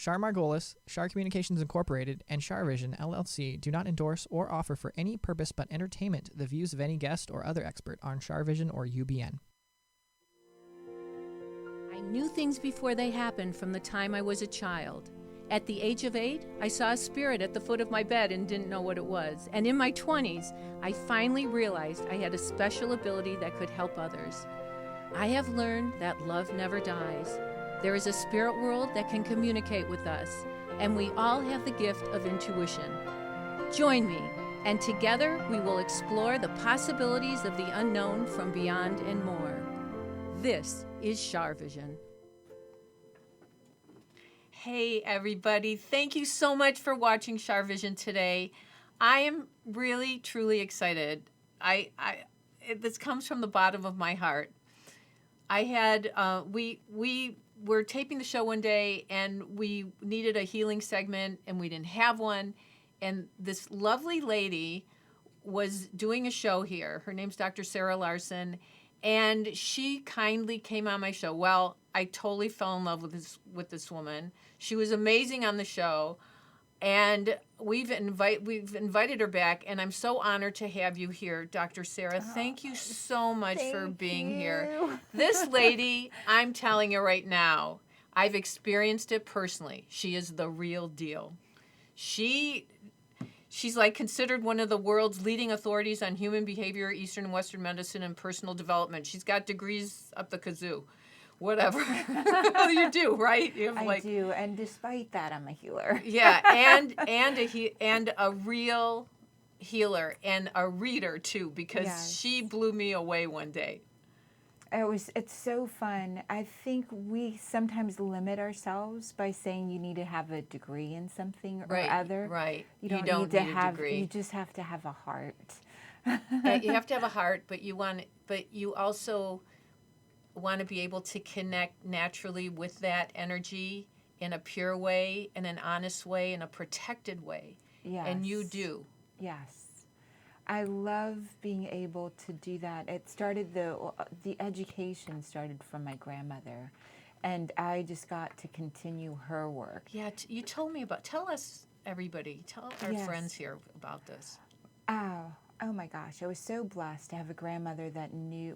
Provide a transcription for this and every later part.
Char Margolis, Char Communications Incorporated, and CharVision LLC do not endorse or offer for any purpose but entertainment the views of any guest or other expert on CharVision or UBN. I knew things before they happened from the time I was a child. At the age of 8, I saw a spirit at the foot of my bed and didn't know what it was. And in my 20s, I finally realized I had a special ability that could help others. I have learned that love never dies. There is a spirit world that can communicate with us, and we all have the gift of intuition. Join me, and together we will explore the possibilities of the unknown from beyond and more. This is CharVision. Hey everybody, thank you so much for watching CharVision today. I am really, truly excited. This comes from the bottom of my heart. I had, we were taping the show one day and we needed a healing segment and we didn't have one. And this lovely lady was doing a show here. Her name's Dr. Sarah Larson. And she kindly came on my show. Well, I totally fell in love with this woman. She was amazing on the show. And we've invited her back, and I'm so honored to have you here, Dr. Sarah. Thank you so much for being here. This lady, I'm telling you right now, I've experienced it personally. She is the real deal. She's like considered one of the world's leading authorities on human behavior, Eastern and Western medicine, and personal development. She's got degrees up the kazoo. Whatever. You do, right? You have I do, and despite that, I'm a healer. Yeah, and a real healer and a reader too, because she blew me away one day. It's so fun. I think we sometimes limit ourselves by saying you need to have a degree in something or other. Right. You don't need to have a degree. You just have to have a heart. You have to have a heart, but you also want to be able to connect naturally with that energy in a pure way, in an honest way, in a protected way. Yes. And you do. Yes. I love being able to do that. It started, the education started from my grandmother, and I just got to continue her work. Yeah, you told me tell us, everybody, tell our friends here about this. Oh my gosh, I was so blessed to have a grandmother that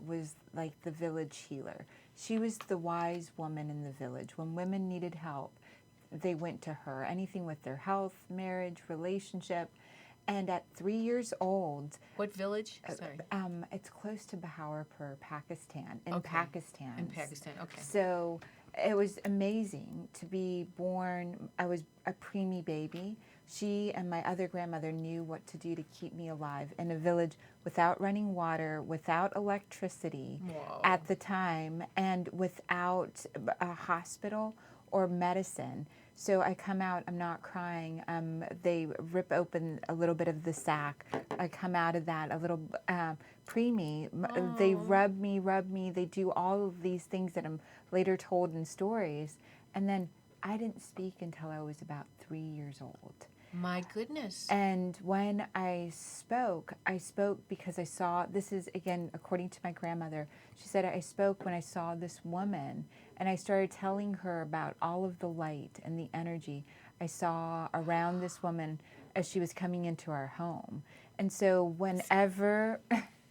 was like the village healer. She was the wise woman in the village. When women needed help, they went to her. Anything with their health, marriage, relationship. And at 3 years old... What village? Sorry. It's close to Bahawalpur, Pakistan. In Pakistan, okay. So it was amazing to be born. I was a preemie baby. She and my other grandmother knew what to do to keep me alive in a village without running water, without electricity at the time, and without a hospital or medicine. So I come out, I'm not crying. They rip open a little bit of the sack. I come out of that a little preemie. They rub me. They do all of these things that I'm later told in stories. And then I didn't speak until I was about 3 years old. My goodness. And when I spoke because I saw, this is again, according to my grandmother, she said, I spoke when I saw this woman, and I started telling her about all of the light and the energy I saw around this woman as she was coming into our home. And so whenever...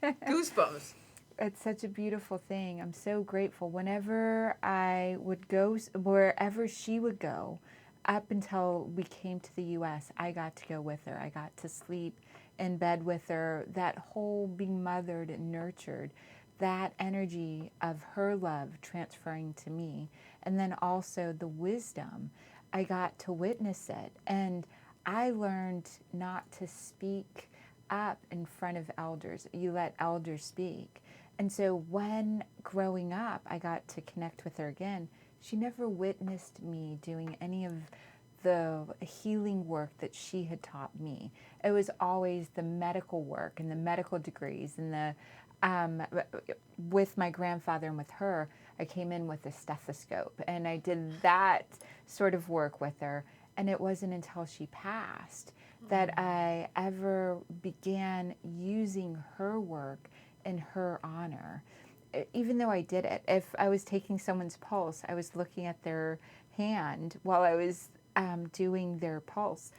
Goosebumps. It's such a beautiful thing. I'm so grateful. Whenever I would go, wherever she would go, up until we came to the U.S., I got to go with her. I got to sleep in bed with her. That whole being mothered and nurtured, that energy of her love transferring to me. And then also the wisdom, I got to witness it. And I learned not to speak up in front of elders. You let elders speak. And so when growing up, I got to connect with her again. She never witnessed me doing any of the healing work that she had taught me. It was always the medical work and the medical degrees. And with my grandfather and with her, I came in with a stethoscope. And I did that sort of work with her. And it wasn't until she passed that I ever began using her work in her honor. Even though I did it, if I was taking someone's pulse, I was looking at their hand while I was doing their pulse.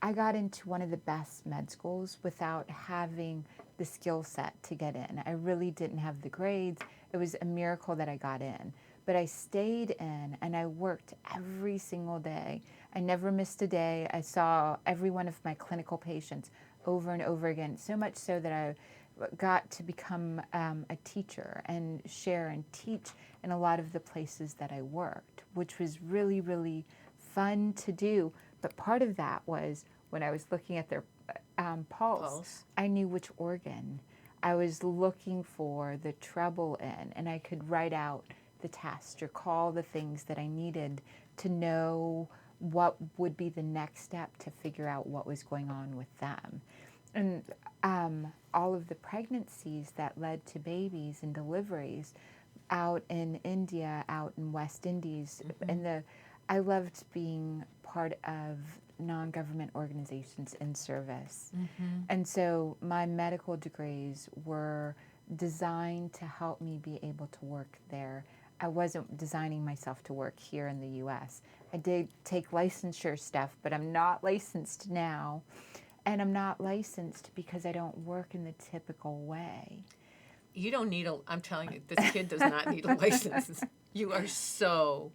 I got into one of the best med schools without having the skill set to get in. I really didn't have the grades. It was a miracle that I got in. But I stayed in and I worked every single day. I never missed a day. I saw every one of my clinical patients over and over again, so much so that I got to become a teacher and share and teach in a lot of the places that I worked, which was really, really fun to do. But part of that was when I was looking at their pulse, I knew which organ I was looking for the trouble in, and I could write out the test or call the things that I needed to know what would be the next step to figure out what was going on with them. And all of the pregnancies that led to babies and deliveries out in India, out in West Indies, and I loved being part of non-government organizations in service. And so my medical degrees were designed to help me be able to work there. I wasn't designing myself to work here in the U.S. I did take licensure stuff, but I'm not licensed now. And I'm not licensed because I don't work in the typical way. You don't need I'm telling you, this kid does not need a license. You are so,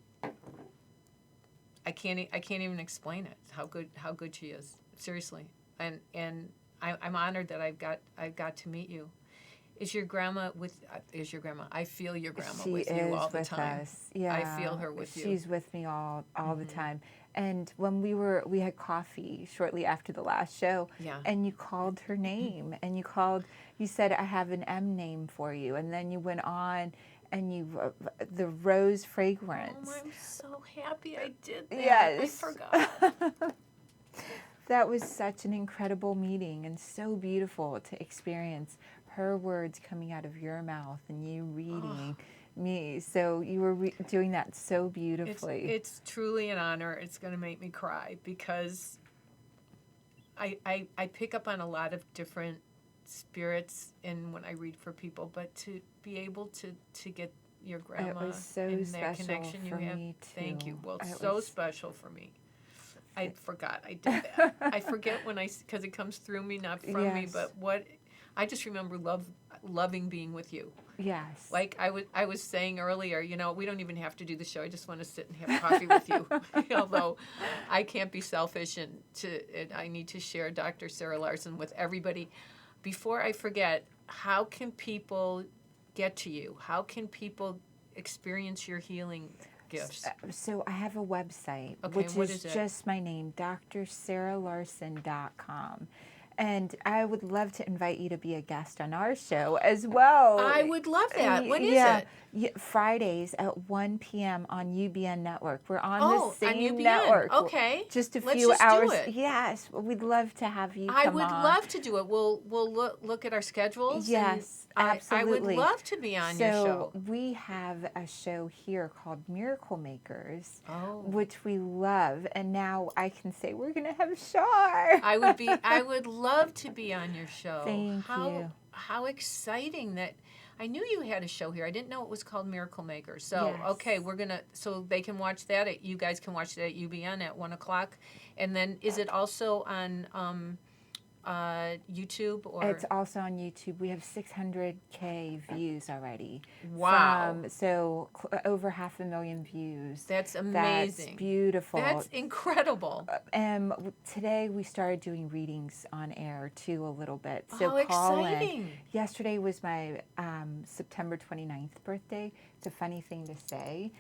I can't even explain it, how good she is. Seriously. And I'm honored that I've got to meet you. Is your grandma? I feel your grandma with you all the time. Us. Yeah, I feel her with you. She's with me all the time. And when we had coffee shortly after the last show, and you called her name, and you said, I have an M name for you, and then you went on, and the rose fragrance. Oh, I'm so happy I did that. Yes. I forgot. That was such an incredible meeting and so beautiful to experience her words coming out of your mouth and you reading me. So you were doing that so beautifully. It's truly an honor. It's going to make me cry because I pick up on a lot of different spirits when I read for people, but to be able to get your grandma it was so and special that connection for you have. me too. Thank you. Well, It so was special for me. I forgot I did that. I forget because it comes through me, not from me, but I just remember loving being with you. Yes. Like I was saying earlier, we don't even have to do the show. I just want to sit and have coffee with you. Although I can't be selfish and I need to share Dr. Sarah Larson with everybody. Before I forget, how can people get to you? How can people experience your healing gifts? So I have a website, Okay, which what is is it? just my name, DrSarahLarson.com. And I would love to invite you to be a guest on our show as well. I would love that. When is it? Fridays at 1 p.m. on UBN Network. We're on the same on UBN. network. Okay. Just a Let's few just hours. do it. Yes, we'd love to have you come I would on. love to do it. We'll look at our schedules. Yes, and absolutely. I would love to be on your show. So we have a show here called Miracle Makers, Oh. which we love, and now I can say we're going to have Char. I would love to be on your show. Thank you. How exciting that I knew you had a show here. I didn't know it was called Miracle Makers. So, Yes. okay, so they can watch that you guys can watch that at UBN at 1:00. And then is it also on YouTube or? It's also on YouTube. We have 600K views already. Wow. Over 500,000 views. That's amazing. That's beautiful. That's incredible. Today we started doing readings on air too a little bit. So How call exciting. in. Yesterday was my September 29th birthday. It's a funny thing to say.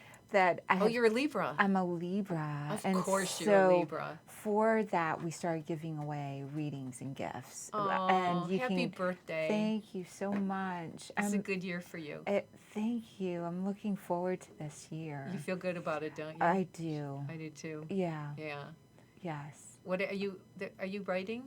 You're a Libra. I'm a Libra. Of course you're a Libra. For that, we started giving away readings and gifts. Oh, and happy birthday. Thank you so much. It's a good year for you. Thank you. I'm looking forward to this year. You feel good about it, don't you? I do. I do too. Yeah. Yeah. Yes. What are you? Are you writing?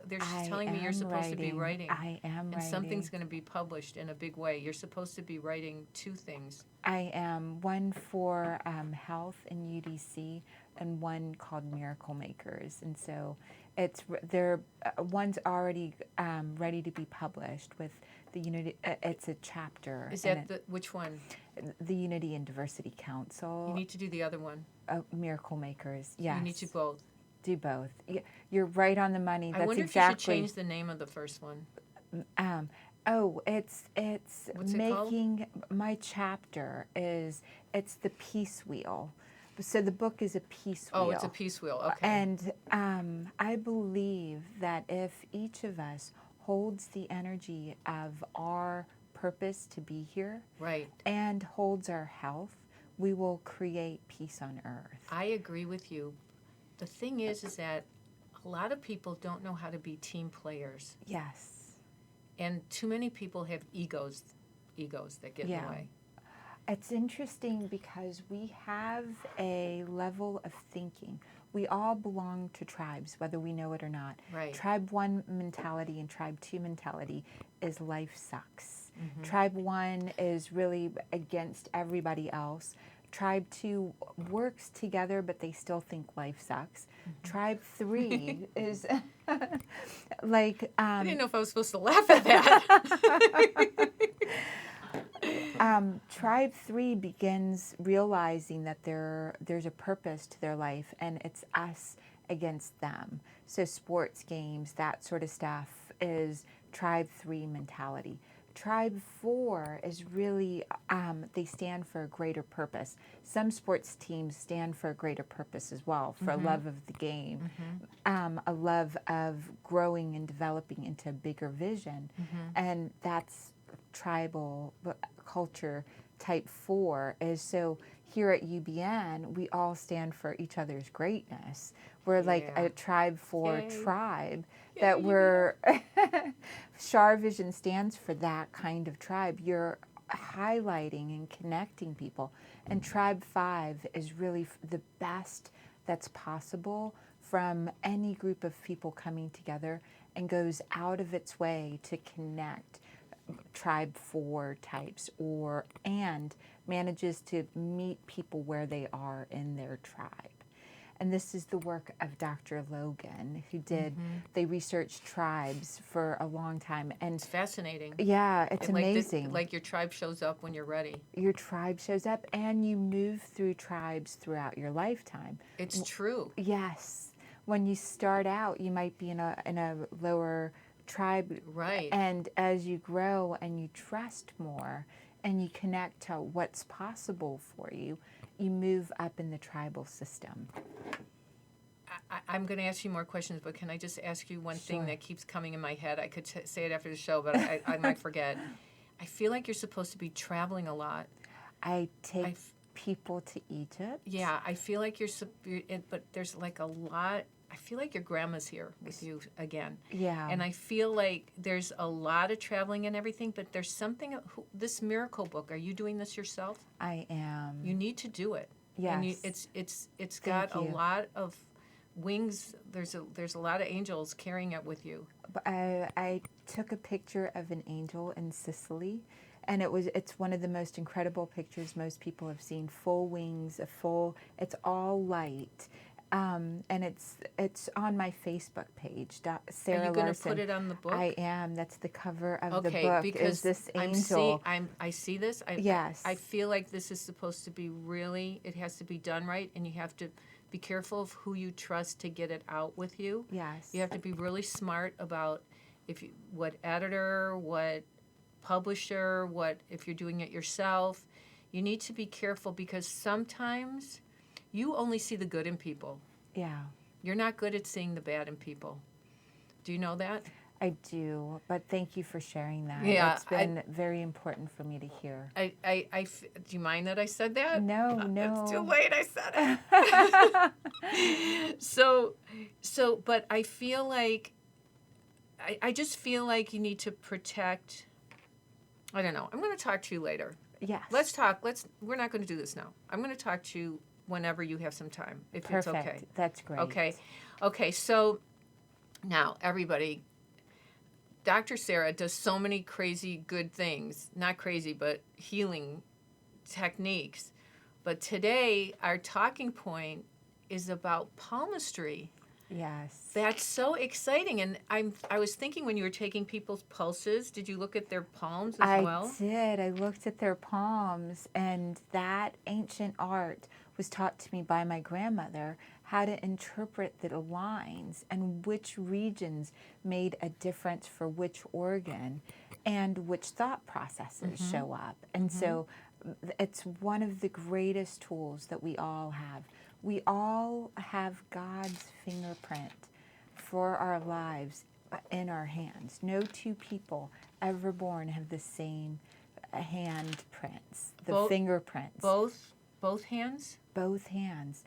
They're telling me you're supposed to be writing. I am and writing. something's going to be published in a big way. You're supposed to be writing 2 things. I am, one for health in UDC and one called Miracle Makers. And so one's already ready to be published with the Unity. It's a chapter. Is that which one? The Unity and Diversity Council. You need to do the other one. Miracle Makers. Yes. You need to both. Do both. You're right on the money. That's I wonder exactly. if you should change the name of the first one. It's What's making my chapter it's the peace wheel. So the book is a peace wheel. Oh, it's a peace wheel. Okay. And I believe that if each of us holds the energy of our purpose to be here, right, and holds our health, we will create peace on earth. I agree with you. The thing is that a lot of people don't know how to be team players. Yes. And too many people have egos that get in the way. It's interesting because we have a level of thinking. We all belong to tribes, whether we know it or not. Right. Tribe 1 mentality and Tribe 2 mentality is life sucks. Mm-hmm. Tribe 1 is really against everybody else. Tribe 2 works together, but they still think life sucks. Mm-hmm. Tribe 3 is like... I didn't know if I was supposed to laugh at that. Tribe 3 begins realizing that there's a purpose to their life, and it's us against them. So sports games, that sort of stuff is Tribe 3 mentality. Tribe 4 is really, they stand for a greater purpose. Some sports teams stand for a greater purpose as well, for Mm-hmm. a love of the game, a love of growing and developing into a bigger vision. Mm-hmm. And that's tribal culture type 4 is. So here at UBN, we all stand for each other's greatness. We're like a Tribe 4 tribe that we're, CharVision stands for that kind of tribe. You're highlighting and connecting people. And Tribe 5 is really the best that's possible from any group of people coming together, and goes out of its way to connect Tribe 4 types and manages to meet people where they are in their tribe. And this is the work of Dr. Logan, who they researched tribes for a long time. And It's fascinating. Yeah, it's And amazing. like your tribe shows up when you're ready. Your tribe shows up, and you move through tribes throughout your lifetime. It's true. Yes. When you start out, you might be in a lower tribe. Right. And as you grow and you trust more and you connect to what's possible for you, you move up in the tribal system. I'm going to ask you more questions, but can I just ask you one thing Sure. that keeps coming in my head? I could say it after the show, but I might forget. I feel like you're supposed to be traveling a lot. I take people to Egypt. Yeah, I feel like but there's like a lot. I feel like your grandma's here with you again. Yeah. And I feel like there's a lot of traveling and everything, but there's something, this miracle book, are you doing this yourself? I am. You need to do it. Yes. And it's got a lot of wings. There's a lot of angels carrying it with you. I took a picture of an angel in Sicily, and it's one of the most incredible pictures most people have seen. Full wings, it's all light. And it's on my Facebook page, Sarah Larson. Are you going to put it on the book? I am. That's the cover of the book. Okay, because is this angel? I see this. Yes. I feel like this is supposed to be it has to be done right, and you have to be careful of who you trust to get it out with you. Yes. You have to be really smart about what editor, what publisher, if you're doing it yourself. You need to be careful because sometimes you only see the good in people. Yeah. You're not good at seeing the bad in people. Do you know that? I do, but thank you for sharing that. Yeah, It's been very important for me to hear. Do you mind that I said that? No. It's too late. I said it. But I feel like, I just feel like you need to protect. I don't know. I'm going to talk to you later. Yes. Let's talk. We're not going to do this now. I'm going to talk to you whenever you have some time, if Perfect. it's okay. That's great. Okay. Okay, so now everybody, Dr. Sarah does so many crazy good things. Not crazy, but healing techniques. But today, our talking point is about palmistry. Yes. That's so exciting. And I was thinking when you were taking people's pulses, did you look at their palms as well? I did. I looked at their palms, and that ancient art was taught to me by my grandmother, how to interpret the lines and which regions made a difference for which organ and which thought processes show up. And so it's one of the greatest tools that we all have. We all have God's fingerprint for our lives in our hands. No two people ever born have the same handprints, the fingerprints. Both hands? Both hands.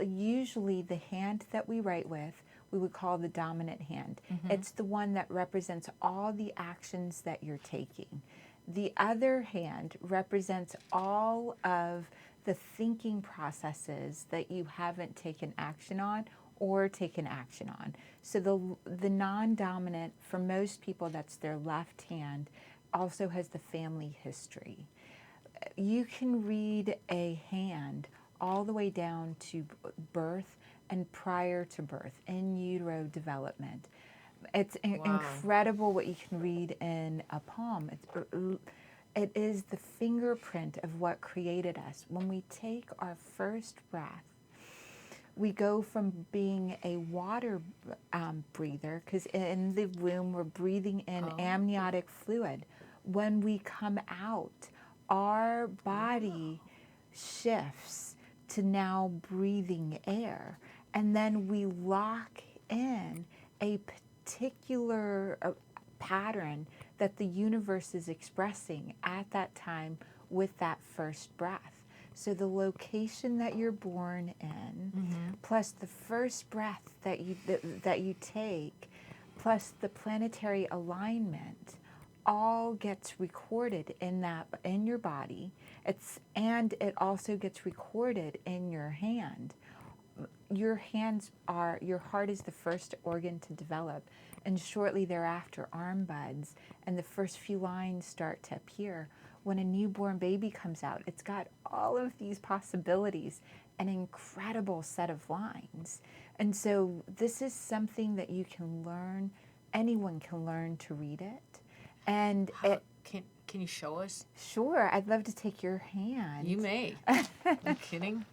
Usually the hand that we write with, we would call the dominant hand. It's the one that represents all the actions that you're taking. The other hand represents all of the thinking processes that you haven't taken action on or taken action on. So the non-dominant, for most people, that's their left hand, also has the family history. You can read a hand all the way down to birth and prior to birth, in utero development. It's incredible what you can read in a palm. It is the fingerprint of what created us. When we take our first breath, we go from being a water breather, because in the womb we're breathing in amniotic fluid. When we come out, our body shifts to now breathing air. And then we lock in a particular pattern that the universe is expressing at that time with that first breath. So the location that you're born in, plus the first breath that you take, plus the planetary alignment, all gets recorded in your body. It also gets recorded in your hand. Your heart is the first organ to develop, and shortly thereafter arm buds, and the first few lines start to appear. When a newborn baby comes out, it's got all of these possibilities, an incredible set of lines. And so this is something that you can learn, anyone can learn to read it. And can you show us? Sure, I'd love to take your hand. You may. I'm kidding.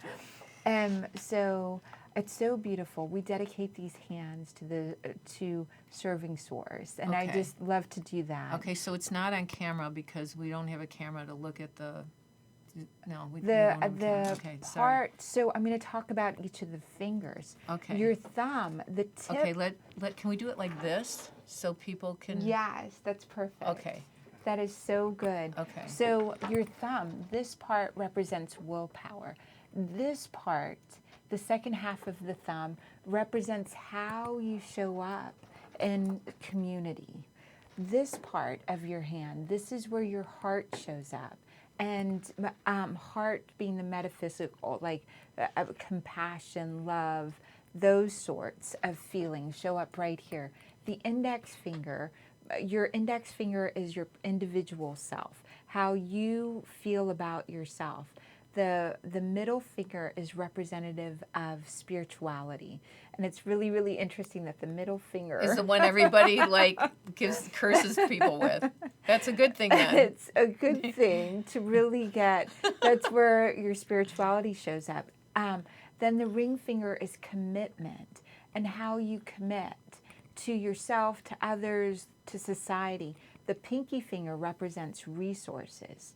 So it's so beautiful. We dedicate these hands to serving sores, and I just love to do that. Okay, so it's not on camera because we don't have a camera to look at the. No, we don't have a camera. Okay, sorry. So I'm going to talk about each of the fingers. Okay. Your thumb, the tip. Okay, can we do it like this so people can? Yes, that's perfect. Okay. That is so good. Okay. So your thumb, this part represents willpower. This part, the second half of the thumb, represents how you show up in community. This part of your hand, this is where your heart shows up. And heart being the metaphysical, like compassion, love, those sorts of feelings show up right here. The index finger, your index finger is your individual self, how you feel about yourself. The middle finger is representative of spirituality. And it's really, really interesting that the middle finger is the one everybody curses people with. That's a good thing then. It's a good thing to really get, that's where your spirituality shows up. Then the ring finger is commitment and how you commit to yourself, to others, to society. The pinky finger represents resources.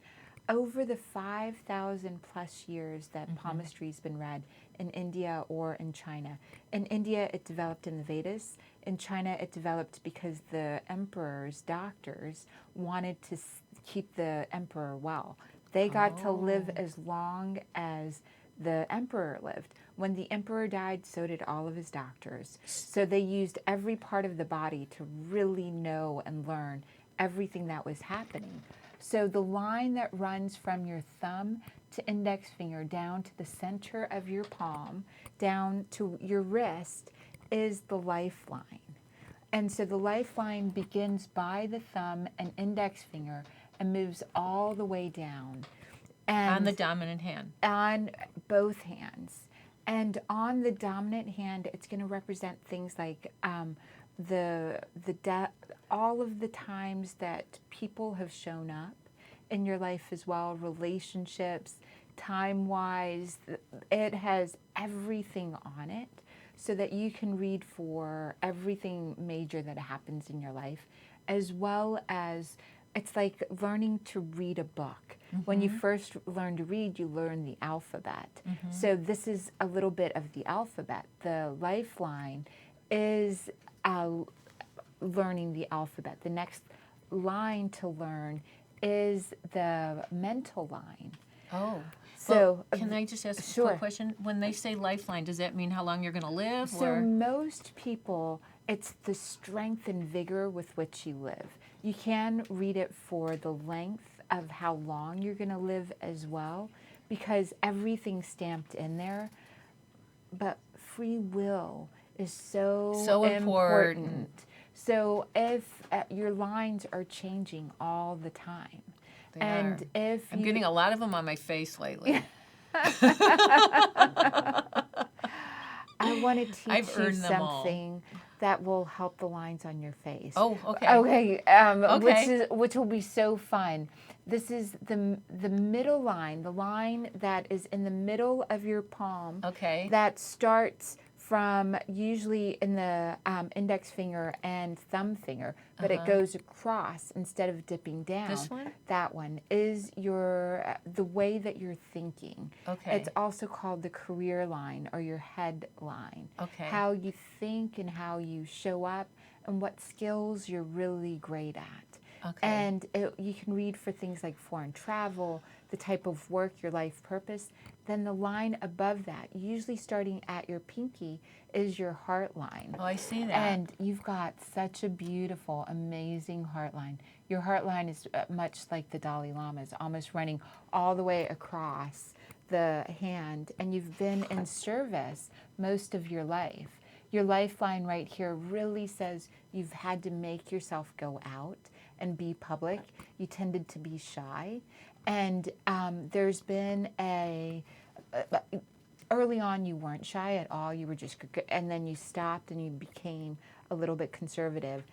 Over the 5,000 plus years that palmistry has been read in India or in China. In India, it developed in the Vedas. In China, it developed because the emperors, doctors, wanted to keep the emperor well. They got to live as long as the emperor lived. When the emperor died, so did all of his doctors. So they used every part of the body to really know and learn everything that was happening. So the line that runs from your thumb to index finger down to the center of your palm, down to your wrist, is the lifeline. And so the lifeline begins by the thumb and index finger and moves all the way down. And On the dominant hand. on both hands. And on the dominant hand, it's going to represent things like all of the times that people have shown up in your life as well, relationships, time-wise. It has everything on it so that you can read for everything major that happens in your life, as well as it's like learning to read a book. When you first learn to read, you learn the alphabet. So this is a little bit of the alphabet. The lifeline is learning the alphabet. The next line to learn is the mental line. Oh. So Well, can I just ask sure. a quick question? When they say lifeline, does that mean how long you're going to live? So or? most people, it's the strength and vigor with which you live. You can read it for the length of how long you're going to live as well, because everything's stamped in there. But free will is so important. So if your lines are changing all the time, They and are. if I'm you, getting a lot of them on my face lately. I want to teach I've you earned them all. something that will help the lines on your face. Oh, okay. Okay. Okay. Which will be so fun. This is the middle line, the line that is in the middle of your palm. Okay. That starts from usually in the index finger and thumb finger, but it goes across instead of dipping down. This one? That one is your the way that you're thinking. Okay. It's also called the career line or your head line. Okay. How you think and how you show up and what skills you're really great at. Okay. And you can read for things like foreign travel, the type of work, your life purpose. Then the line above that, usually starting at your pinky, is your heart line. Oh, I see that. And you've got such a beautiful, amazing heart line. Your heart line is much like the Dalai Lama's, almost running all the way across the hand. And you've been in service most of your life. Your lifeline right here really says you've had to make yourself go out and be public. You tended to be shy. And there's been early on you weren't shy at all. You were just, and then you stopped and you became a little bit conservative,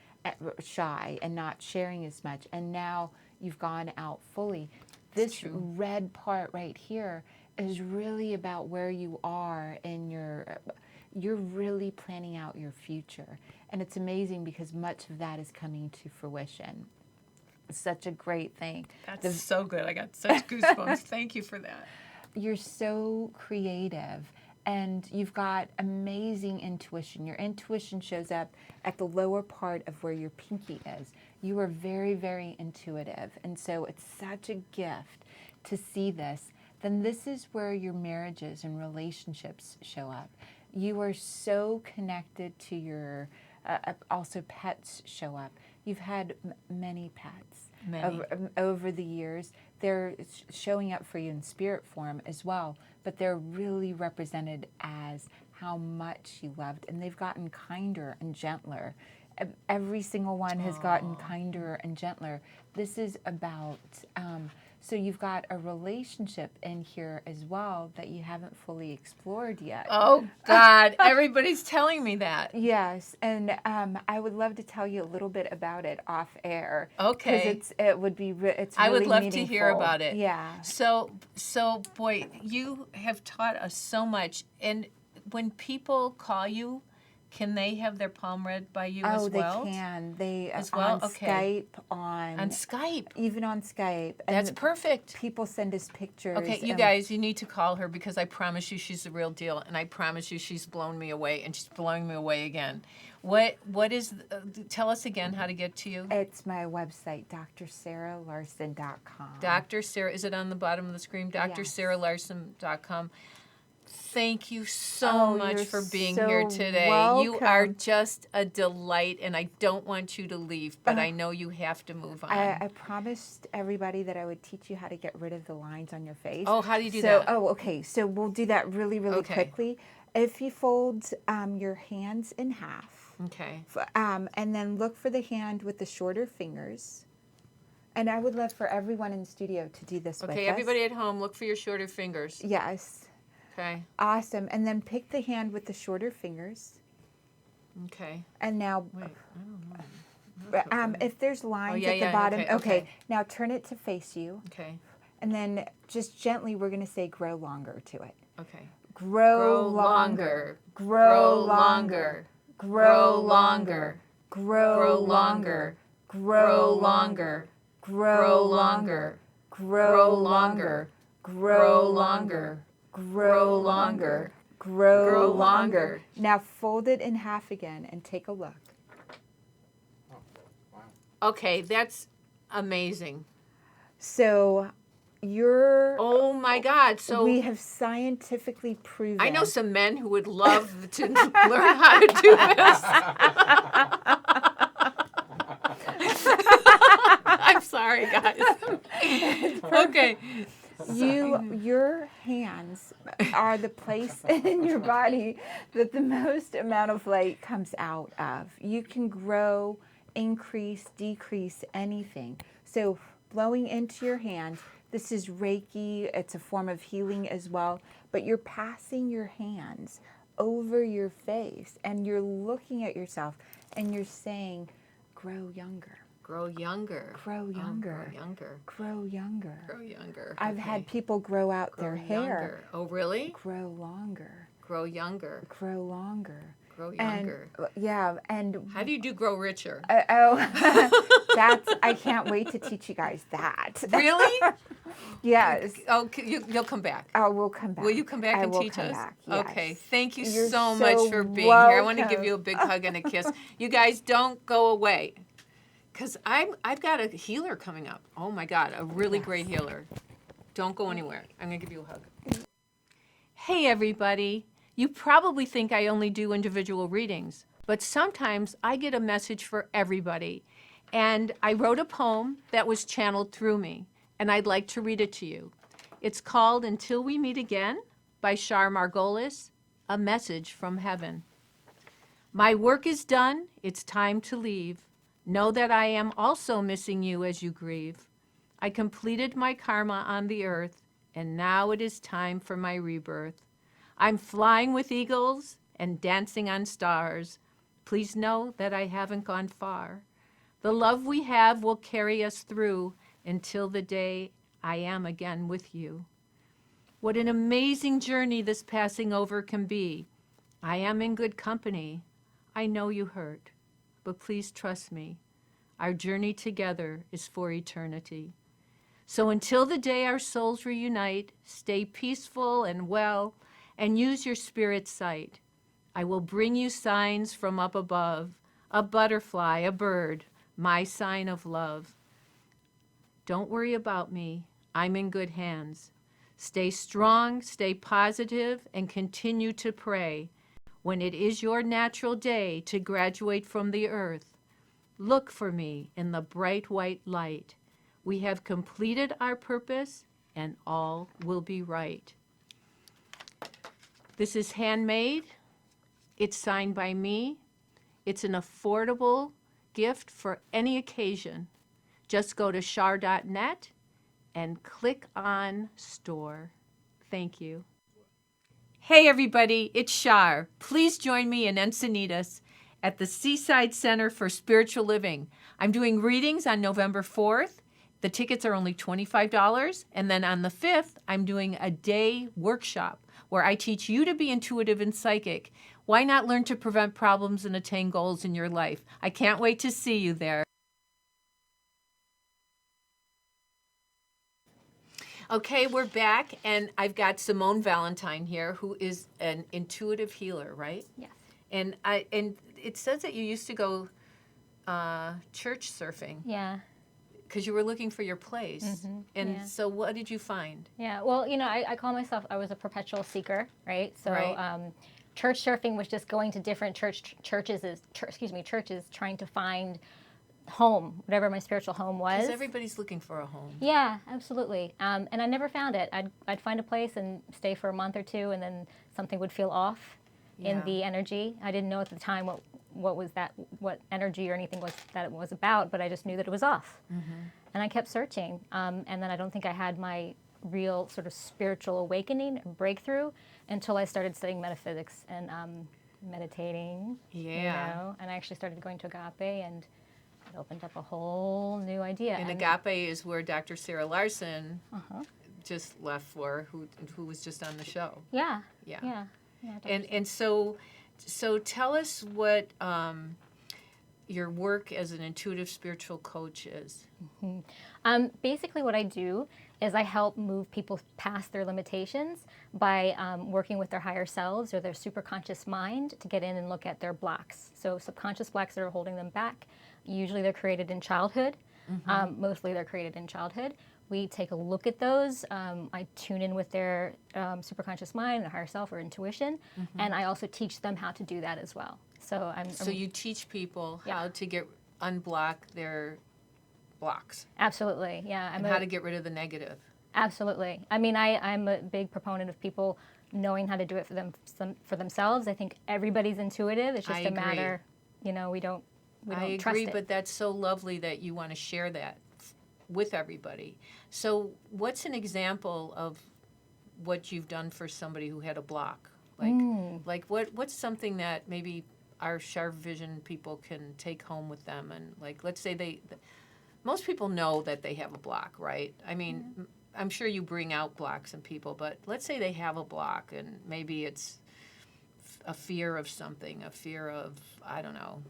shy, and not sharing as much. And now you've gone out fully. This red part right here is really about where you are in you're really planning out your future. And it's amazing because much of that is coming to fruition. It's such a great thing. That's so good. I got such goosebumps. Thank you for that. You're so creative and you've got amazing intuition. Your intuition shows up at the lower part of where your pinky is. You are very, very intuitive. And so it's such a gift to see this. Then this is where your marriages and relationships show up. You are so connected to your, also pets show up. You've had many pets over the years. They're showing up for you in spirit form as well, but they're really represented as how much you loved, and they've gotten kinder and gentler. Every single one has gotten kinder and gentler. This is about, so you've got a relationship in here as well that you haven't fully explored yet. Oh, God. Everybody's telling me that. Yes, and I would love to tell you a little bit about it off air. Okay. Because it would be, it's really I would love meaningful. to hear about it. Yeah. So, boy, you have taught us so much. And when people call you, can they have their palm read by you as well? Oh, they can. They as well? on Okay. Skype, on Skype. even on Skype. That's And perfect. people send us pictures. Okay, you guys, you need to call her because I promise you she's the real deal, and I promise you she's blown me away, and she's blowing me away again. What is? Tell us again how to get to you. It's my website, DrSarahLarson.com. Dr. Sarah, is it on the bottom of the screen? DrSarahLarson.com. Thank you so much for being here today. welcome. You are just a delight, and I don't want you to leave, but I know you have to move on. I promised everybody that I would teach you how to get rid of the lines on your face. Oh, how do you do that? Oh, okay. So we'll do that really, really Okay. quickly. If you fold your hands in half, Okay. and then look for the hand with the shorter fingers. And I would love for everyone in the studio to do this with us. Okay, everybody at home, look for your shorter fingers. Yes. Okay. Awesome. And then pick the hand with the shorter fingers. Okay. And now, Wait, I don't know. if there's lines yeah, at the yeah, bottom, okay. Now turn it to face you. Okay. And then just gently, we're going to say grow longer to it. Okay. Grow longer. Grow longer. Grow longer. Grow longer. Grow longer. Grow longer. Grow longer. Grow longer. Grow longer. Grow longer. Now fold it in half again and take a look. Okay, that's amazing. So you're... Oh my God! So we have scientifically proven... I know some men who would love to learn how to do this. I'm sorry, guys. Okay. Your hands are the place in your body that the most amount of light comes out of. You can grow, increase, decrease anything. So blowing into your hands, this is Reiki. It's a form of healing as well. But you're passing your hands over your face and you're looking at yourself and you're saying, grow younger. Grow younger. Grow younger. Grow younger. Grow younger. Grow younger. I've had people grow out their hair. Younger. Oh, really? Grow longer. Grow younger. Grow longer. Grow younger. And how do you do grow richer? I can't wait to teach you guys that. Really? Yes. Oh, you'll come back. Oh, we'll come back. Will you come back and teach us? Back, yes. Okay. Thank you You're so much for being here. I want to give you a big hug and a kiss. You guys don't go away. Because I've got a healer coming up. Oh, my God, a really great healer. Don't go anywhere. I'm going to give you a hug. Hey, everybody. You probably think I only do individual readings, but sometimes I get a message for everybody. And I wrote a poem that was channeled through me, and I'd like to read it to you. It's called Until We Meet Again by Char Margolis, a message from heaven. My work is done. It's time to leave. Know that I am also missing you as you grieve. I completed my karma on the earth, and now it is time for my rebirth. I'm flying with eagles and dancing on stars. Please know that I haven't gone far. The love we have will carry us through until the day I am again with you. What an amazing journey this passing over can be. I am in good company. I know you hurt. But please trust me, our journey together is for eternity. So until the day our souls reunite, stay peaceful and well, and use your spirit sight. I will bring you signs from up above, a butterfly, a bird, my sign of love. Don't worry about me. I'm in good hands. Stay strong, stay positive, and continue to pray. When it is your natural day to graduate from the earth, look for me in the bright white light. We have completed our purpose, and all will be right. This is handmade. It's signed by me. It's an affordable gift for any occasion. Just go to char.net and click on store. Thank you. Hey everybody, it's Char. Please join me in Encinitas at the Seaside Center for Spiritual Living. I'm doing readings on November 4th. The tickets are only $25. And then on the 5th, I'm doing a day workshop where I teach you to be intuitive and psychic. Why not learn to prevent problems and attain goals in your life? I can't wait to see you there. Okay, we're back, and I've got Simone Valentine here, who is an intuitive healer, right? Yes. And it says that you used to go church surfing. Yeah. Because you were looking for your place. Mm-hmm. And yeah. so what did you find? Yeah, well, I call myself, I was a perpetual seeker, right? So right. Church surfing was just going to different churches trying to find home, whatever my spiritual home was. Because everybody's looking for a home. Yeah, absolutely. And I never found it. I'd find a place and stay for a month or two, and then something would feel off. in the energy. I didn't know at the time what energy or anything was that it was about, but I just knew that it was off. And I kept searching. And then I don't think I had my real sort of spiritual awakening and breakthrough until I started studying metaphysics and meditating. Yeah. And I actually started going to Agape, and it opened up a whole new idea. And Agape is where Dr. Sarah Larson just left for, who was just on the show. Yeah. Yeah. Yeah. And so tell us what your work as an intuitive spiritual coach is. Basically what I do is I help move people past their limitations by working with their higher selves or their superconscious mind to get in and look at their blocks. So subconscious blocks that are holding them back, usually they're created in childhood. Mostly they're created in childhood. We take a look at those. I tune in with their superconscious mind, their higher self or intuition, and I also teach them how to do that as well. So you teach people how to unblock their blocks. Absolutely, yeah. And how to get rid of the negative. Absolutely. I mean, I'm a big proponent of people knowing how to do it for themselves. I think everybody's intuitive. It's just a matter, we don't trust it. I agree, but that's so lovely that you want to share that with everybody. So what's an example of what you've done for somebody who had a block? Like what's something that maybe our CharVision people can take home with them? And like, let's say most people know that they have a block, right? I mean, I'm sure you bring out blocks in people, but let's say they have a block and maybe it's a fear of something, a fear of, I don't know,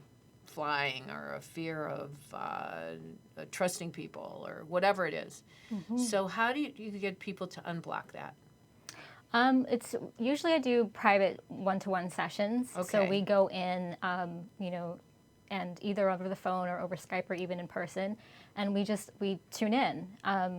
flying, or a fear of trusting people, or whatever it is. So how do you get people to unblock that? It's usually I do private one-to-one sessions. Okay. So we go in, and either over the phone or over Skype or even in person, and we tune in.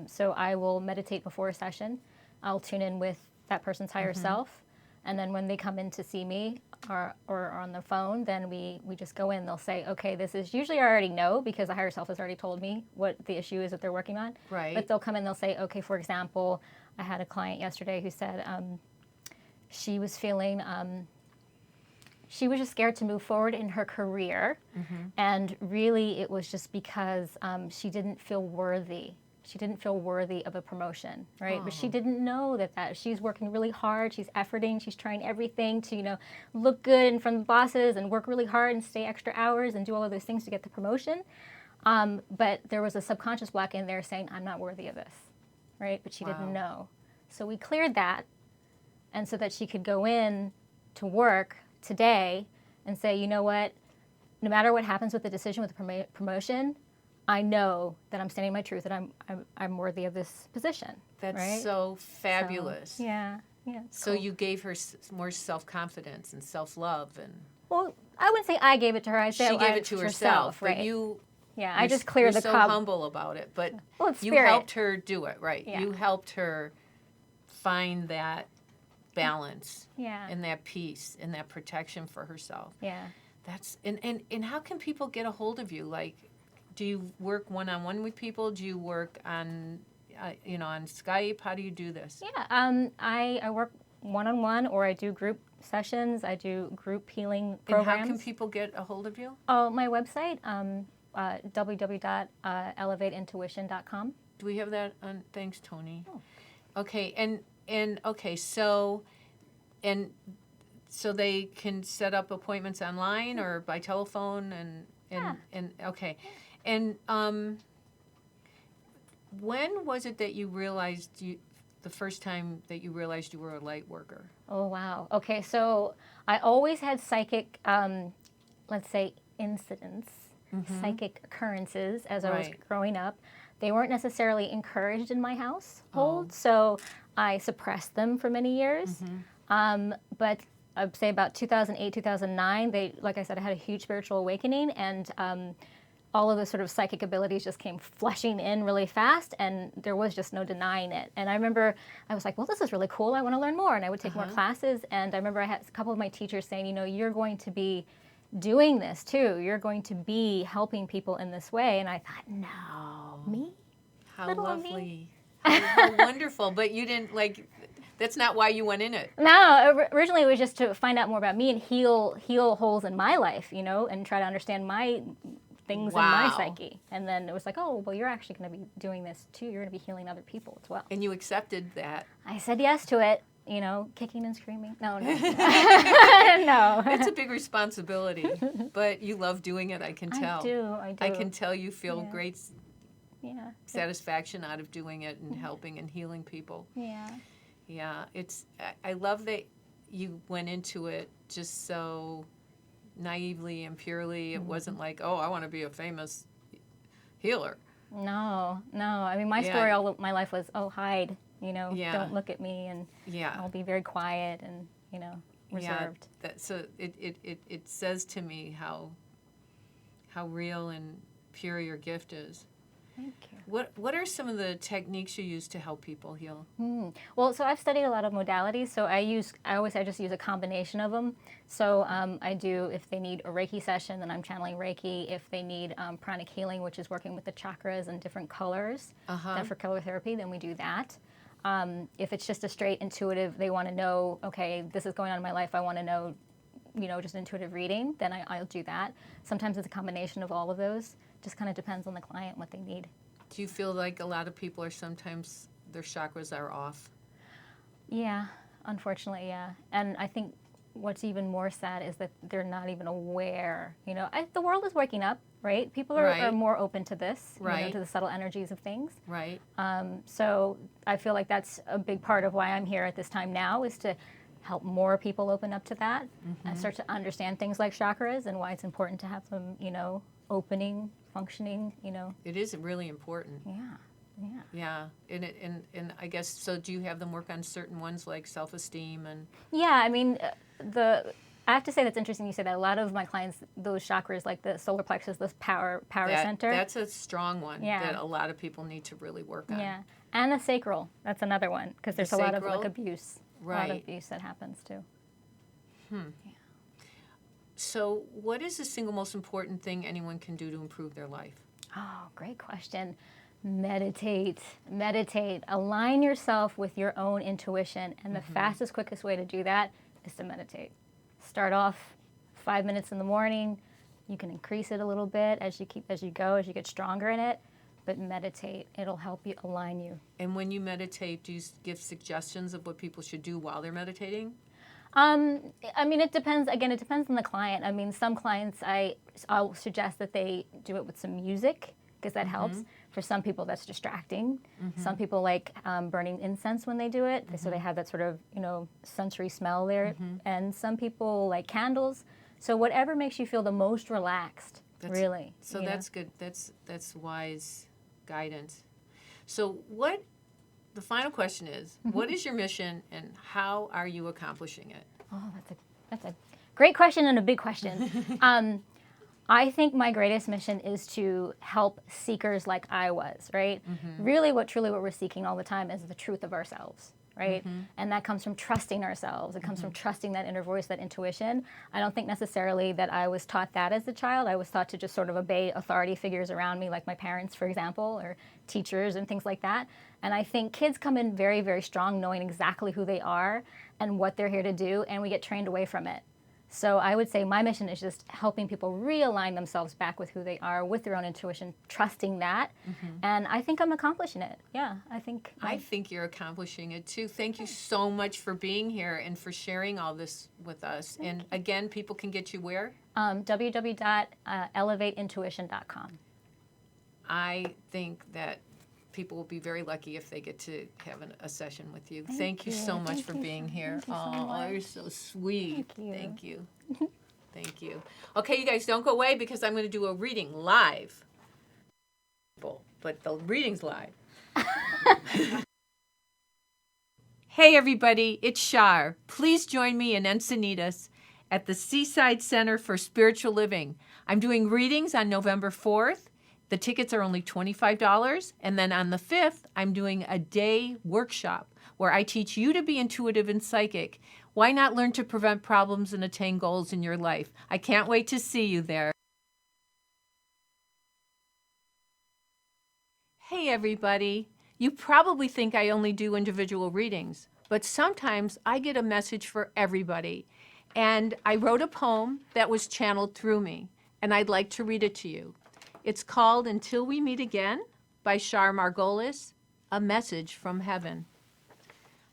So I will meditate before a session. I'll tune in with that person's higher self, and then when they come in to see me or on the phone, then we just go in. They'll say, okay, this is usually I already know because the higher self has already told me what the issue is that they're working on. Right. But they'll come in, they'll say, okay, for example, I had a client yesterday who said she was feeling, she was just scared to move forward in her career. And really it was just because she didn't feel worthy. She didn't feel worthy of a promotion, right? But she didn't know that she's working really hard. She's efforting. She's trying everything to, look good in front of the bosses and work really hard and stay extra hours and do all of those things to get the promotion. But there was a subconscious block in there saying, I'm not worthy of this, right? But she didn't know. So we cleared that, and so that she could go in to work today and say, you know what, no matter what happens with the decision with the promotion, I know that I'm standing my truth, that I'm worthy of this position. That's right? so fabulous. So, yeah. So you gave her more self-confidence and self-love, and well, I wouldn't say I gave it to her. I say she gave it to herself, right? But you. Yeah, I just cleared the so cup. humble about it, but it's you spirit. helped her do it, right? Yeah. You helped her find that balance, and that peace, and that protection for herself. Yeah. That's and how can people get a hold of you? Like, do you work one-on-one with people? Do you work on on Skype? How do you do this? Yeah, I work one-on-one, or I do group sessions. I do group healing programs. And how can people get a hold of you? Oh, my website, www.elevateintuition.com. Do we have that on? Thanks, Tony. Oh. Okay, okay, so they can set up appointments online or by telephone and okay. And when was it that you realized the first time that you realized you were a light worker? Oh, wow. Okay, so I always had psychic, let's say, incidents, psychic occurrences as I was growing up. They weren't necessarily encouraged in my household, so I suppressed them for many years. But I'd say about 2008, 2009, like I said, I had a huge spiritual awakening, and all of the sort of psychic abilities just came flushing in really fast, and there was just no denying it. And I remember I was like, well, this is really cool. I want to learn more. And I would take more classes. And I remember I had a couple of my teachers saying, you're going to be doing this too. You're going to be helping people in this way. And I thought, no, me? How Little lovely. me? How wonderful. But you didn't That's not why you went in it. No, originally it was just to find out more about me and heal holes in my life, and try to understand my things in my Wow. psyche. And then it was like, oh, well, you're actually going to be doing this too. You're going to be healing other people as well. And you accepted that. I said yes to it, kicking and screaming. No. No. It's a big responsibility, but you love doing it, I can tell. I do. I can tell you feel Yeah. great Yeah. satisfaction out of doing it and helping and healing people. Yeah. Yeah, I love that you went into it just so naively and purely. It wasn't like, oh, I want to be a famous healer. No. I mean, my Yeah. story all of my life was, oh, hide, Yeah. don't look at me, and Yeah. I'll be very quiet and, reserved. Yeah, so it says to me how real and pure your gift is. Thank you. What are some of the techniques you use to help people heal? Well, so I've studied a lot of modalities. So I just use a combination of them. So I do, if they need a Reiki session, then I'm channeling Reiki. If they need pranic healing, which is working with the chakras and different colors, then for color therapy, then we do that. If it's just a straight intuitive, they want to know, okay, this is going on in my life, I want to know, just intuitive reading, then I'll do that. Sometimes it's a combination of all of those. Just kind of depends on the client, what they need. Do you feel like a lot of people are sometimes their chakras are off? Yeah, unfortunately, yeah. And I think what's even more sad is that they're not even aware. The world is waking up, right? People are Right. more open to this, Right. to the subtle energies of things. Right. So I feel like that's a big part of why I'm here at this time now, is to help more people open up to that and start to understand things like chakras and why it's important to have them, opening, functioning, It is really important. Yeah. Yeah. And I guess, so do you have them work on certain ones like self-esteem and... Yeah, I mean, I have to say that's interesting you say that. A lot of my clients, those chakras, like the solar plexus, this power center. That's a strong one Yeah. that a lot of people need to really work on. Yeah, and the sacral. That's another one, because there's a lot of sacral? abuse. A lot of abuse that happens too. So what is the single most important thing anyone can do to improve their life? Oh, great question. Meditate. Align yourself with your own intuition, and the fastest, quickest way to do that is to meditate. Start off 5 minutes in the morning. You can increase it a little bit as you get stronger in it. But meditate. It'll help you align you. And when you meditate, do you give suggestions of what people should do while they're meditating? I mean, it depends. Again, it depends on the client. I mean, some clients, I'll suggest that they do it with some music, because that helps. For some people, that's distracting. Some people like burning incense when they do it, so they have that sort of, sensory smell there. And some people like candles. So whatever makes you feel the most relaxed, really. So that's good. That's wise guidance. So the final question is, what is your mission and how are you accomplishing it? Oh, that's a great question and a big question. I think my greatest mission is to help seekers like I was, right? Really what we're seeking all the time is the truth of ourselves, right? And that comes from trusting ourselves. It comes from trusting that inner voice, that intuition. I don't think necessarily that I was taught that as a child. I was taught to just sort of obey authority figures around me, like my parents, for example, or teachers and things like that. And I think kids come in very, very strong, knowing exactly who they are and what they're here to do, and we get trained away from it. So I would say my mission is just helping people realign themselves back with who they are, with their own intuition, trusting that. And I think I'm accomplishing it. Yeah, I think you're accomplishing it too. Thank you so much for being here and for sharing all this with us. And again, people can get you where? www.elevateintuition.com. I think that people will be very lucky if they get to have a session with you. Thank you so much for being here. Oh, you're so sweet. Thank you. Thank you. Okay, you guys, don't go away because I'm going to do a reading live. But the reading's live. Hey, everybody, it's Char. Please join me in Encinitas at the Seaside Center for Spiritual Living. I'm doing readings on November 4th. The tickets are only $25. And then on the 5th, I'm doing a day workshop where I teach you to be intuitive and psychic. Why not learn to prevent problems and attain goals in your life? I can't wait to see you there. Hey, everybody. You probably think I only do individual readings, but sometimes I get a message for everybody. And I wrote a poem that was channeled through me, and I'd like to read it to you. It's called Until We Meet Again by Char Margolis, a message from heaven.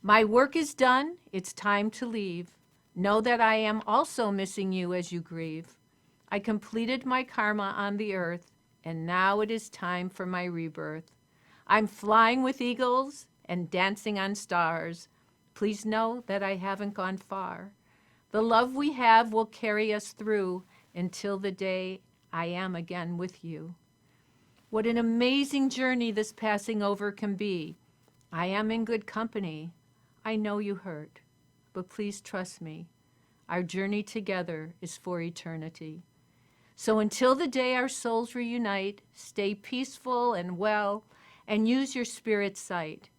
My work is done, it's time to leave. Know that I am also missing you as you grieve. I completed my karma on the earth, and now it is time for my rebirth. I'm flying with eagles and dancing on stars. Please know that I haven't gone far. The love we have will carry us through until the day I am again with you. What an amazing journey this passing over can be. I am in good company. I know you hurt, but please trust me. Our journey together is for eternity. So until the day our souls reunite, stay peaceful and well, and use your spirit sight.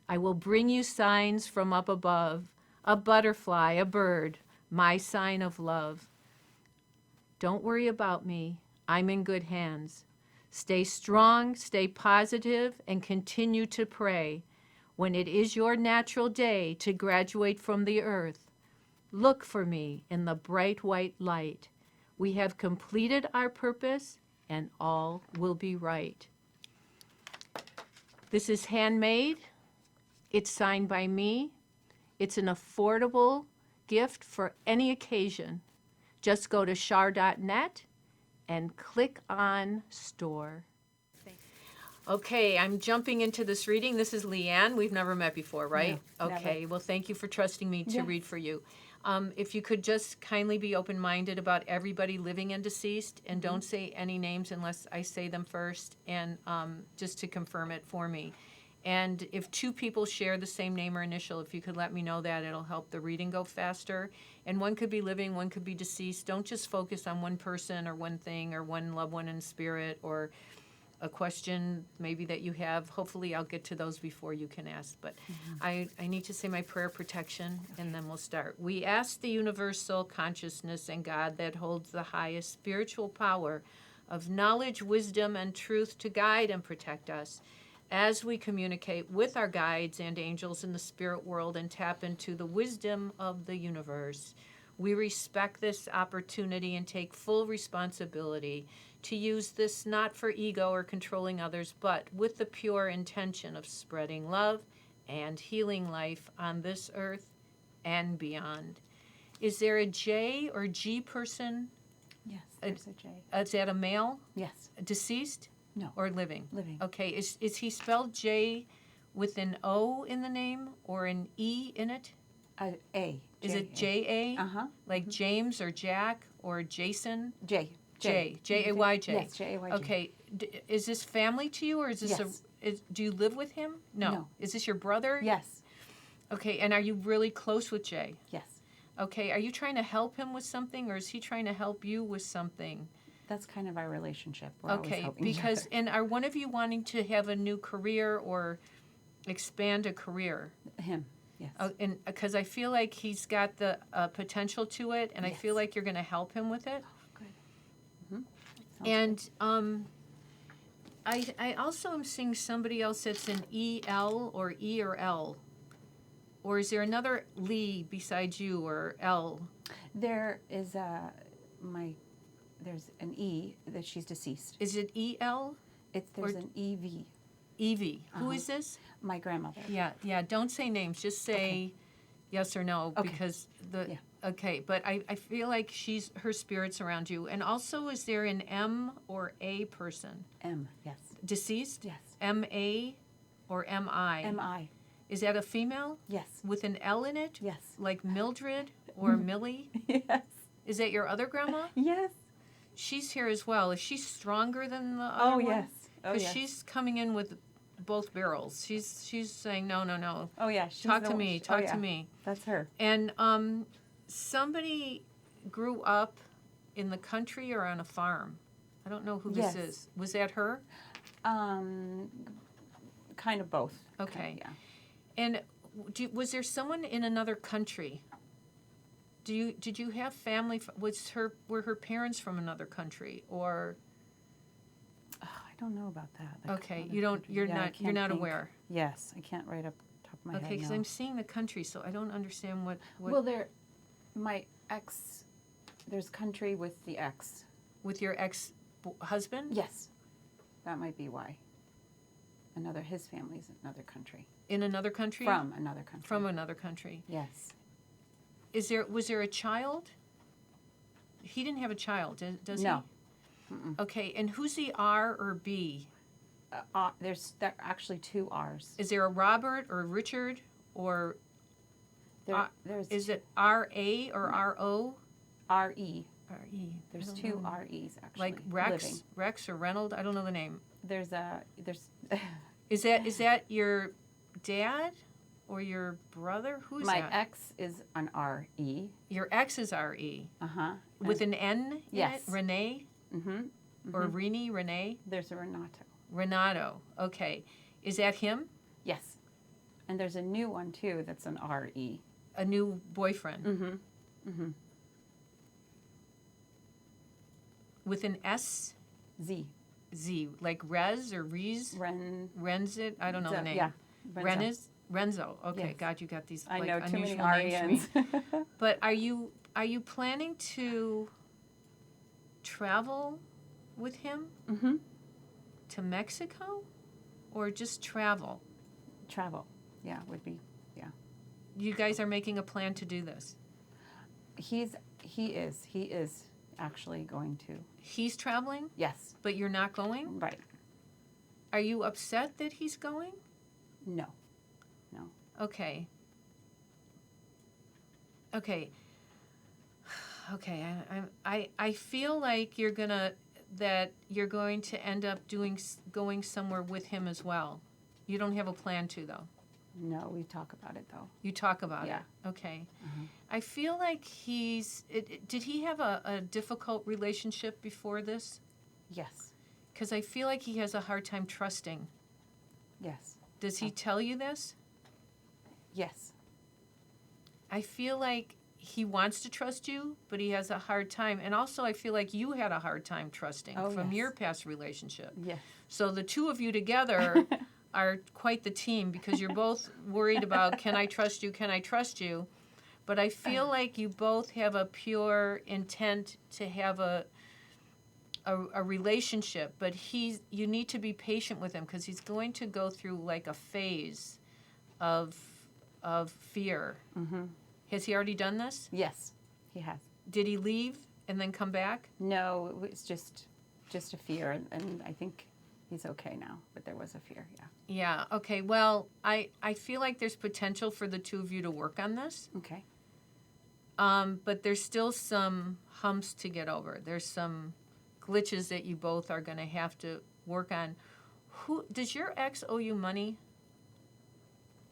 I will bring you signs from up above, a butterfly, a bird, my sign of love. Don't worry about me. I'm in good hands. Stay strong, stay positive, and continue to pray. When it is your natural day to graduate from the earth, look for me in the bright white light. We have completed our purpose, and all will be right. This is handmade. It's signed by me. It's an affordable gift for any occasion. Just go to char.net and click on store. Okay, I'm jumping into this reading. This is Leanne. We've never met before, right? No, okay, never. well, thank you for trusting me to Yes. read for you. If you could just kindly be open-minded about everybody living and deceased, and don't say any names unless I say them first, and just to confirm it for me. And if two people share the same name or initial, if you could let me know that, it'll help the reading go faster. And one could be living, one could be deceased. Don't just focus on one person or one thing or one loved one in spirit or a question maybe that you have. Hopefully I'll get to those before you can ask. But I need to say my prayer protection, and then we'll start. We ask the universal consciousness and God that holds the highest spiritual power of knowledge, wisdom, and truth to guide and protect us as we communicate with our guides and angels in the spirit world and tap into the wisdom of the universe. We respect this opportunity and take full responsibility to use this not for ego or controlling others, but with the pure intention of spreading love and healing life on this earth and beyond. Is there a J or G person? Yes, there's a J. Is that a male? Yes. Deceased? No. Or living? Living. Okay, is he spelled J with an O in the name or an E in it? A. Is it J-A? Uh-huh. Like James or Jack or Jason? J. J-A-Y-J. Yes, J-A-Y-J. Okay, is this family to you, or is this Yes. do you live with him? No. Is this your brother? Yes. Okay, and are you really close with Jay? Yes. Okay, are you trying to help him with something, or is he trying to help you with something? That's kind of our relationship. We're always Okay, helping each because, other. and are one of you wanting to have a new career or expand a career? Him. Yes. And because I feel like he's got the potential to it, and I feel Yes. like you're going to help him with it. Good. Mm-hmm. And I also am seeing somebody else that's an E-L or E or L. Or is there another Lee besides you or L? There is there's an E that she's deceased. Is it E-L? There's Or- an EV. Evie. Who Uh-huh. is this? My grandmother. Yeah. Don't say names. Just say yes or no, Okay. because Yeah. Okay, but I feel like her spirit's around you. And also, is there an M or A person? M. Yes. Deceased? Yes. M-A or M-I? M-I. Is that a female Yes. with an L in it? Yes. Like Mildred or Millie? Yes. Is that your other grandma? Yes. She's here as well. Is she stronger than the Oh, other one? yes. Oh, Because yes. she's coming in with both barrels. She's saying, no. Oh, yeah. She's Talk the to one- me. oh, Talk yeah. to me. That's her. And somebody grew up in the country or on a farm. I don't know who Yes. this is. Was that her? Kind of both. Okay. Yeah. And was there someone in another country? Did you have family? Were her parents from another country or? Oh, I don't know about that. Okay, you don't. You're not. You're not aware. Yes, I can't right up top my Okay, head. because No. I'm seeing the country, so I don't understand what Well, my ex, there's country with the ex. with your ex-husband Yes, that might be why. His family's another country. in another country. From another country. From another country. Yes. Was there a child? He didn't have a child, does No. he? Okay, and who's the R or B? There are actually two R's. Is there a Robert or Richard or There's is it R-A or R-O? R-E. R-E. There's I don't two know. R-E's actually. Like Rex, living. Rex or Reynold? I don't know the name. There's Is that your dad or your brother? Who's my that? ex is an R-E. Your ex is R-E. Uh-huh. With an N in Yes. it? Renee? Mm-hmm. Or Renee? There's a Renato. Renato. Okay. Is that him? Yes. And there's a new one too that's an R-E. A new boyfriend? Mm-hmm. Mm-hmm. With an S? Z. Z. Like Rez or Reez? Renzit? I don't know the name. Yeah. Renzo. Okay, Yes. God, you got these I like know too many unusual names for me. R-E-Ns. But are you planning to travel with him Mm-hmm. to Mexico, or just travel? Travel. Yeah, would be. You guys are making a plan to do this. He is actually going to. He's traveling, Yes. but you're not going? Right. Are you upset that he's going? No. Okay. Okay. I feel like you're going to end up going somewhere with him as well. You don't have a plan to, though. No, we talk about it though. You talk about Yeah. it. Okay. Mhm. I feel like did he have a difficult relationship before this? Yes. Because I feel like he has a hard time trusting. Yes. Does he tell you this? Yes. I feel like he wants to trust you, but he has a hard time. And also, I feel like you had a hard time trusting from yes. your past relationship. Yes. So the two of you together are quite the team, because you're both worried about, can I trust you? Can I trust you? But I feel like you both have a pure intent to have a relationship. But you need to be patient with him, because he's going to go through like a phase of fear. Mm-hmm. Has he already done this? Yes, he has. Did he leave and then come back? No, it was just a fear, and I think he's okay now. But there was a fear, yeah. Yeah, okay. Well, I feel like there's potential for the two of you to work on this. Okay. But there's still some humps to get over. There's some glitches that you both are going to have to work on. Does your ex owe you money?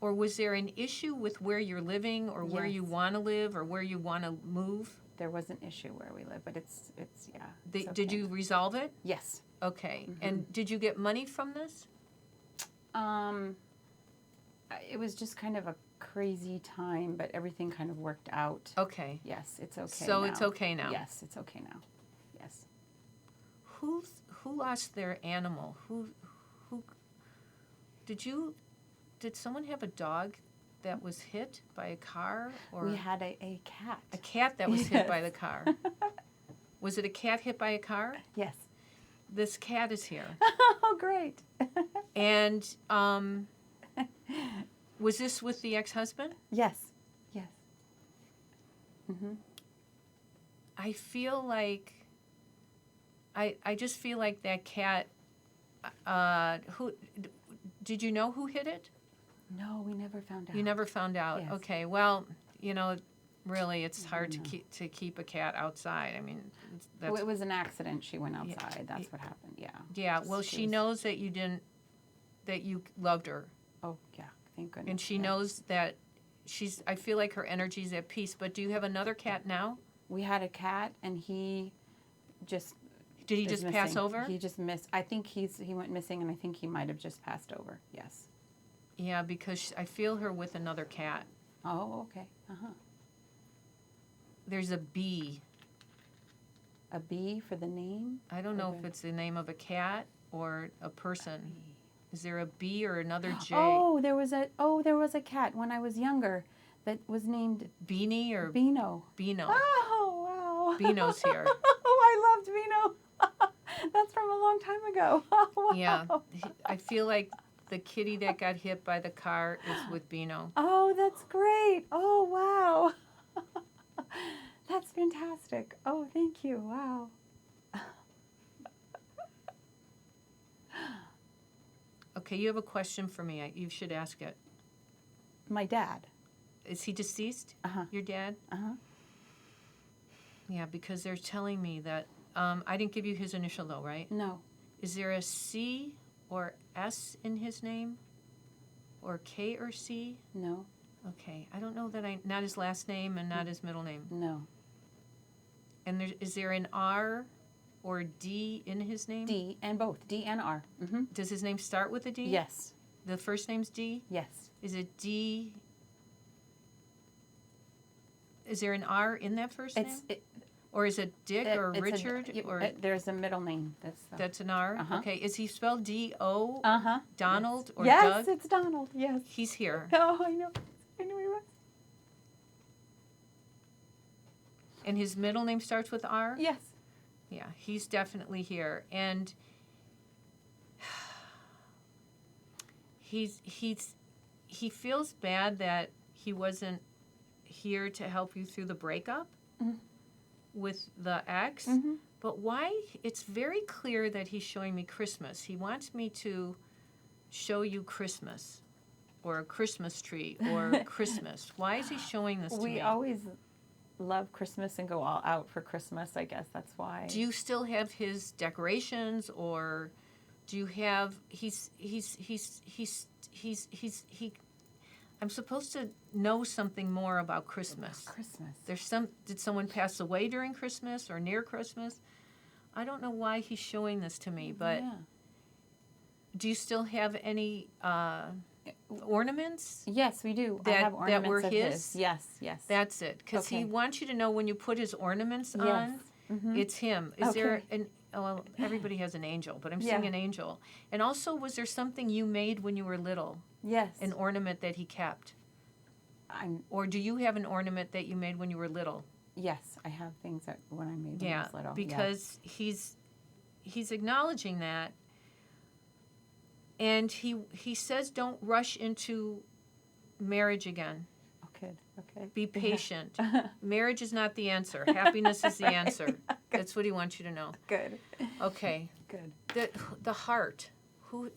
Or was there an issue with where you're living, or where you Yes. want to live, or where you want to move? There was an issue where we live, but it's yeah. it's Did okay. you resolve it? Yes. Okay. Mhm. And did you get money from this? It was just kind of a crazy time, but everything kind of worked out. Okay. Yes, it's okay. So now. it's okay now. Yes, it's okay now. Yes. Who lost their animal? Who did someone have a dog that was hit by a car, or We had a cat. a cat that was hit by Yes. the car? Was it a cat hit by a car? Yes. This cat is here. Oh, great. And was this with the ex-husband? Yes. Yes. Mm-hmm. I feel like I just feel like that cat. Who did you know who hit it? No, we never found out. You never found out. Yes. Okay. Well, really, it's I hard don't know. to keep a cat outside. I mean, Well, that's it was an accident. She went outside. That's what happened. Yeah. yeah. Well, she knows that you loved her, Oh, yeah. Thank goodness. and she yeah. knows that I feel like her energy's at peace. But do you have another cat now? We had a cat, and he just Did he is just pass missing. over? He just missed. I think he went missing, and I think he might have just passed over. Yes. Yeah, because I feel her with another cat. Oh, okay. There's a B. A B for the name. I don't know if Okay. it's the name of a cat or a person. Is there a B or another J? Oh, there was a cat when I was younger that was named Beanie or Beano. Beano? Oh, wow. Beano's here. Oh, I loved Beano. That's from a long time ago. Oh, wow. Yeah. I feel like the kitty that got hit by the car is with Beano. Oh, that's great. Oh, wow. That's fantastic. Oh, thank you. Wow. Okay, you have a question for me. You should ask it. My dad. Is he deceased? Uh-huh. Your dad? Uh-huh. Yeah, because they're telling me that I didn't give you his initial though, right? No. Is there a C or S in his name? Or K or C? No. Okay, I don't know that not his last name and not his middle name. No. And is there an R or D in his name? D and both. D and R. Mm-hmm. Does his name start with a D? Yes. The first name's D? Yes. Is it D? Is there an R in that first name? Or is it Dick or Richard? There's a middle name. That's an R? Uh-huh. Okay. Is he spelled D-O? Uh-huh. Donald or yes, Doug? Yes, it's Donald. Yes. He's here. Oh, I know. I knew he was. And his middle name starts with R? Yes. Yeah, he's definitely here. And he feels bad that he wasn't here to help you through the breakup with the ex. Mm-hmm. But why? It's very clear that he's showing me Christmas. He wants me to show you Christmas or a Christmas tree or Christmas. Why is he showing this to me? We always love Christmas and go all out for Christmas. I guess that's why. Do you still have his decorations, or do you have? I'm supposed to know something more about Christmas. Christmas. Did someone pass away during Christmas or near Christmas? I don't know why he's showing this to me, but Yeah. do you still have any ornaments? Yes, we do. I That- have that ornaments were of his? Yes, yes. That's it, because he Okay. wants you to know when you put his ornaments Yes. on, Mhm. it's him. Is there Okay. an? Well, everybody has an angel, but I'm Yeah. seeing an angel. And also, was there something you made when you were little, Yes. an ornament that he kept, or do you have an ornament that you made when you were little? Yes, I have things that when I made when I Yeah, was little. because he's acknowledging that, and he says don't rush into marriage again. Okay. Okay. Be patient. Marriage is not the answer. Happiness is the answer. That's what he wants you to know. Good. Okay. Good. The heart. Who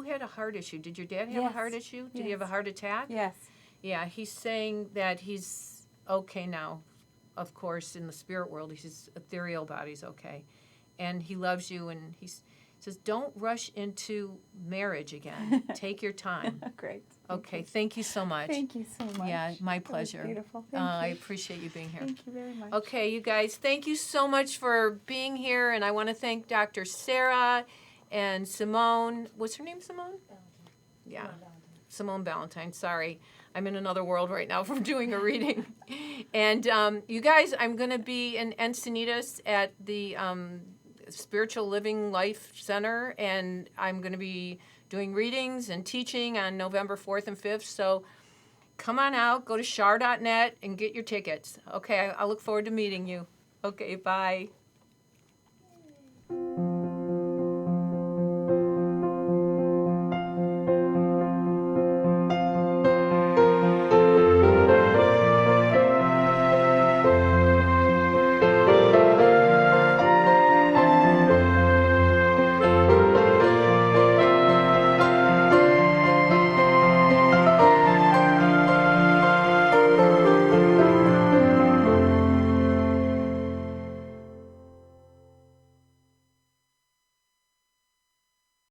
had a heart issue? Did your dad have a Yes. heart issue? Did he have a Yes. heart attack? Yes. Yeah, he's saying that he's okay now. Of course, in the spirit world, his ethereal body's okay. And he loves you, and he says, don't rush into marriage again. Take your time. Great. Okay, thank you so much. Thank you so much. Yeah, my That was pleasure. beautiful. Thank I you. appreciate you being here. Thank you very much. Okay, you guys, thank you so much for being here, and I want to thank Dr. Sarah and Simone. What's her name, Simone? Yeah, Simone Valentine. Sorry, I'm in another world right now from doing a reading. And you guys, I'm going to be in Encinitas at the Spiritual Living Life Center, and I'm going to be doing readings and teaching on November 4th and 5th. So come on out, go to char.net and get your tickets. Okay, I look forward to meeting you. Okay, bye.